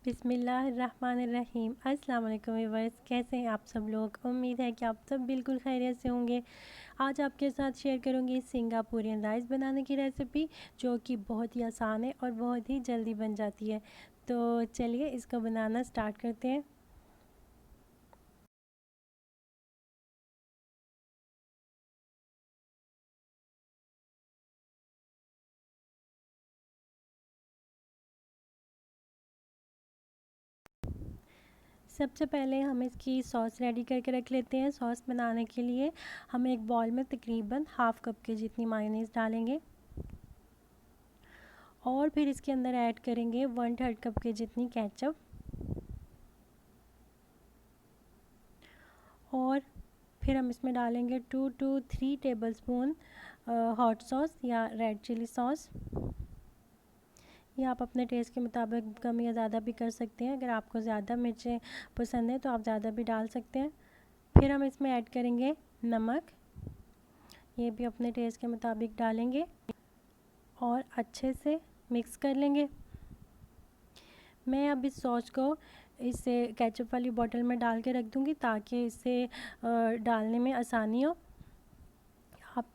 बिस्मिल्लाहिर्रहमानिर्रहीम। अस्सलाम वालेकुम व्यूअर्स, कैसे हैं आप सब लोग। उम्मीद है कि आप सब बिल्कुल खैरियत से होंगे। आज आपके साथ शेयर करूंगी सिंगापुरियन राइस बनाने की रेसिपी, जो कि बहुत ही आसान है और बहुत ही जल्दी बन जाती है। तो चलिए इसको बनाना स्टार्ट करते हैं। सबसे पहले हम इसकी सॉस रेडी करके रख लेते हैं। सॉस बनाने के लिए हम एक बॉल में तकरीबन हाफ़ कप के जितनी मायोनीज़ डालेंगे और फिर इसके अंदर ऐड करेंगे 1/3 कप के जितनी केचप और फिर हम इसमें डालेंगे 2 to 3 टेबलस्पून हॉट सॉस या रेड चिली सॉस। ये आप अपने टेस्ट के मुताबिक कम या ज़्यादा भी कर सकते हैं। अगर आपको ज़्यादा मिर्चें पसंद है तो आप ज़्यादा भी डाल सकते हैं। फिर हम इसमें ऐड करेंगे नमक, ये भी अपने टेस्ट के मुताबिक डालेंगे और अच्छे से मिक्स कर लेंगे। मैं अब इस सॉस को इसे केचप वाली बॉटल में डाल के रख दूँगी ताकि इसे डालने में आसानी हो।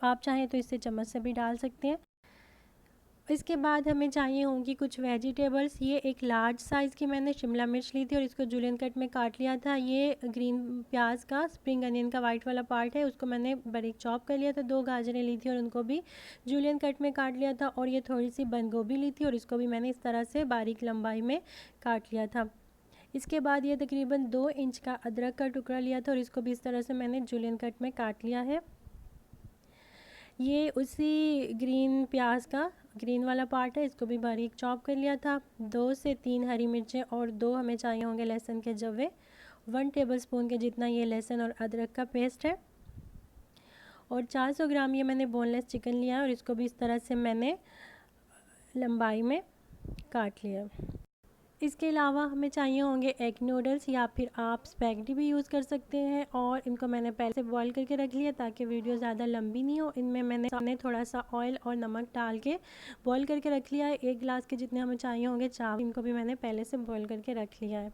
आप चाहें तो इसे चम्मच से भी डाल सकते हैं। इसके बाद हमें चाहिए होंगी कुछ वेजिटेबल्स। ये एक लार्ज साइज़ की मैंने शिमला मिर्च ली थी और इसको जूलियन कट में काट लिया था। ये ग्रीन प्याज का स्प्रिंग अनियन का वाइट वाला पार्ट है, उसको मैंने बारीक चॉप कर लिया था। 2 गाजरें ली थी और उनको भी जूलियन कट में काट लिया था। और ये थोड़ी सी बंद गोभी ली थी और इसको भी मैंने इस तरह से बारीक लंबाई में काट लिया था। इसके बाद ये तकरीबन 2 इंच का अदरक का टुकड़ा लिया था और इसको भी इस तरह से मैंने जूलियन कट में काट लिया है। ये उसी ग्रीन प्याज का ग्रीन वाला पार्ट है, इसको भी बारीक चॉप कर लिया था। 2 से 3 हरी मिर्चें और 2 हमें चाहिए होंगे लहसुन के जवे। 1 टेबलस्पून के जितना ये लहसुन और अदरक का पेस्ट है और 400 ग्राम ये मैंने बोनलेस चिकन लिया है और इसको भी इस तरह से मैंने लंबाई में काट लिया। इसके अलावा हमें चाहिए होंगे एग नूडल्स या फिर आप स्पैगेटी भी यूज़ कर सकते हैं और इनको मैंने पहले से बॉईल करके रख लिया ताकि वीडियो ज़्यादा लंबी नहीं हो। इनमें मैंने थोड़ा सा ऑयल और नमक डाल के बॉईल करके रख लिया है। 1 गिलास के जितने हमें चाहिए होंगे चावल, इनको भी मैंने पहले से बॉईल करके रख लिया है।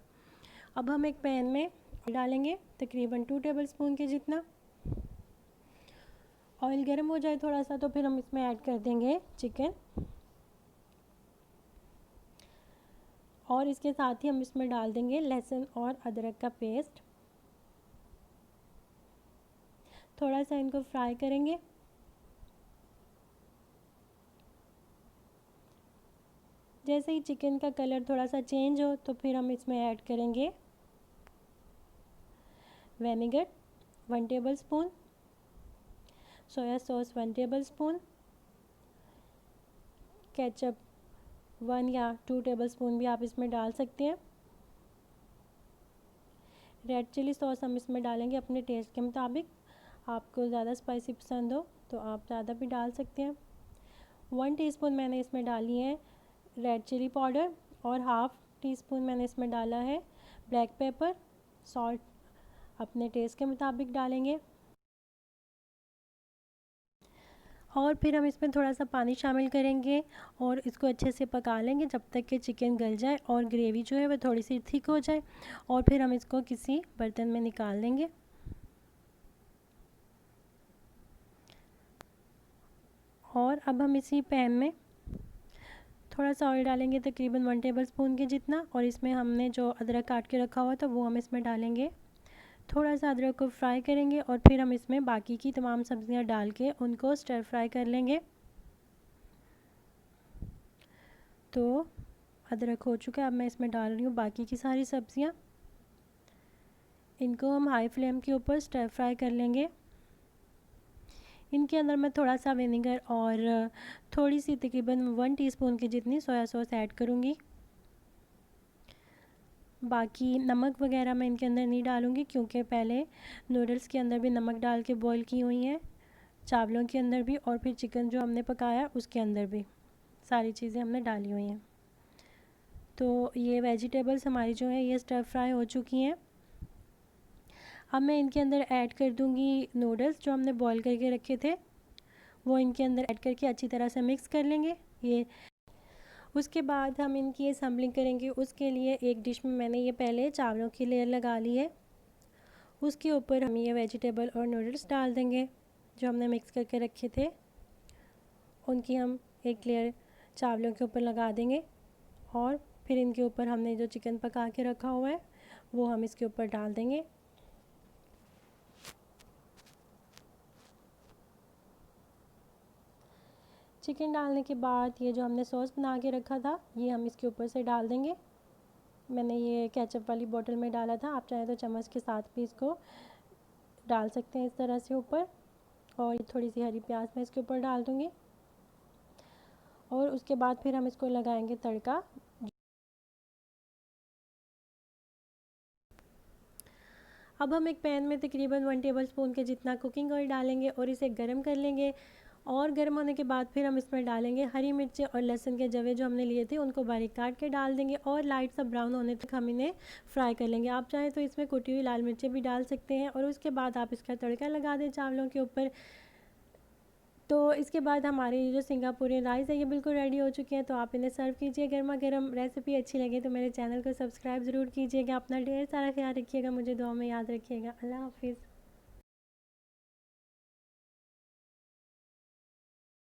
अब हम एक पैन में डालेंगे तकरीबन 2 टेबलस्पून के जितना। ऑयल गर्म हो जाए थोड़ा सा तो फिर हम इसमें ऐड कर देंगे चिकन और इसके साथ ही हम इसमें डाल देंगे लहसुन और अदरक का पेस्ट। थोड़ा सा इनको फ्राई करेंगे। जैसे ही चिकन का कलर थोड़ा सा चेंज हो तो फिर हम इसमें ऐड करेंगे vinegar 1 tablespoon, soya sauce 1 tablespoon, ketchup 1 या 2 टेबलस्पून भी आप इसमें डाल सकते हैं। रेड चिली सॉस हम इसमें डालेंगे अपने टेस्ट के मुताबिक। आपको ज़्यादा स्पाइसी पसंद हो तो आप ज़्यादा भी डाल सकते हैं। 1 टीस्पून मैंने इसमें डाली है रेड चिली पाउडर और हाफ़ टी स्पून मैंने इसमें डाला है ब्लैक पेपर। सॉल्ट अपने टेस्ट के मुताबिक डालेंगे और फिर हम इसमें थोड़ा सा पानी शामिल करेंगे और इसको अच्छे से पका लेंगे जब तक कि चिकन गल जाए और ग्रेवी जो है वह थोड़ी सी थिक हो जाए और फिर हम इसको किसी बर्तन में निकाल लेंगे। और अब हम इसी पैन में थोड़ा सा ऑयल डालेंगे तकरीबन 1 टेबलस्पून के जितना और इसमें हमने जो अदरक काट के रखा हुआ था वो हम इसमें डालेंगे। थोड़ा सा अदरक को फ्राई करेंगे और फिर हम इसमें बाकी की तमाम सब्ज़ियां डाल के उनको स्टर फ्राई कर लेंगे। तो अदरक हो चुका है, अब मैं इसमें डाल रही हूँ बाकी की सारी सब्ज़ियाँ। इनको हम हाई फ्लेम के ऊपर स्टर फ्राई कर लेंगे। इनके अंदर मैं थोड़ा सा विनेगर और थोड़ी सी तकरीबन 1 टीस्पून की जितनी सोया सॉस ऐड करूँगी। बाकी नमक वगैरह मैं इनके अंदर नहीं डालूँगी क्योंकि पहले नूडल्स के अंदर भी नमक डाल के बॉईल की हुई हैं, चावलों के अंदर भी और फिर चिकन जो हमने पकाया उसके अंदर भी सारी चीज़ें हमने डाली हुई हैं। तो ये वेजिटेबल्स हमारी जो है ये स्टर फ्राई हो चुकी हैं। अब मैं इनके अंदर ऐड कर दूँगी नूडल्स जो हमने बॉईल करके रखे थे, वो इनके अंदर ऐड करके अच्छी तरह से मिक्स कर लेंगे। ये उसके बाद हम इनकी असम्बलिंग करेंगे। उसके लिए एक डिश में मैंने ये पहले चावलों की लेयर लगा ली है। उसके ऊपर हम ये वेजिटेबल और नूडल्स डाल देंगे जो हमने मिक्स करके रखे थे। उनकी हम एक लेयर चावलों के ऊपर लगा देंगे और फिर इनके ऊपर हमने जो चिकन पका के रखा हुआ है वो हम इसके ऊपर डाल देंगे। चिकन डालने के बाद ये जो हमने सॉस बना के रखा था ये हम इसके ऊपर से डाल देंगे। मैंने ये केचप वाली बोतल में डाला था, आप चाहें तो चम्मच के साथ भी इसको डाल सकते हैं इस तरह से ऊपर। और थोड़ी सी हरी प्याज मैं इसके ऊपर डाल दूँगी और उसके बाद फिर हम इसको लगाएंगे तड़का। अब हम एक पैन में तकरीबन 1 टेबलस्पून के जितना कुकिंग ऑयल डालेंगे और इसे गर्म कर लेंगे। और गर्म होने के बाद फिर हम इसमें डालेंगे हरी मिर्चें और लहसुन के जवे जो हमने लिए थे उनको बारीक काट के डाल देंगे और लाइट सा ब्राउन होने तक हम इन्हें फ्राई कर लेंगे। आप चाहें तो इसमें कुटी हुई लाल मिर्चें भी डाल सकते हैं और उसके बाद आप इसका तड़का लगा दें चावलों के ऊपर। तो इसके बाद हमारे ये जो सिंगापुरी राइस है ये बिल्कुल रेडी हो चुके हैं। तो आप इन्हें सर्व कीजिए गर्मा गर्म। रेसिपी अच्छी लगे तो मेरे चैनल को सब्सक्राइब ज़रूर कीजिएगा। अपना ढेर सारा ख्याल रखिएगा, मुझे दुआ में याद रखिएगा। अल्लाह हाफिज़।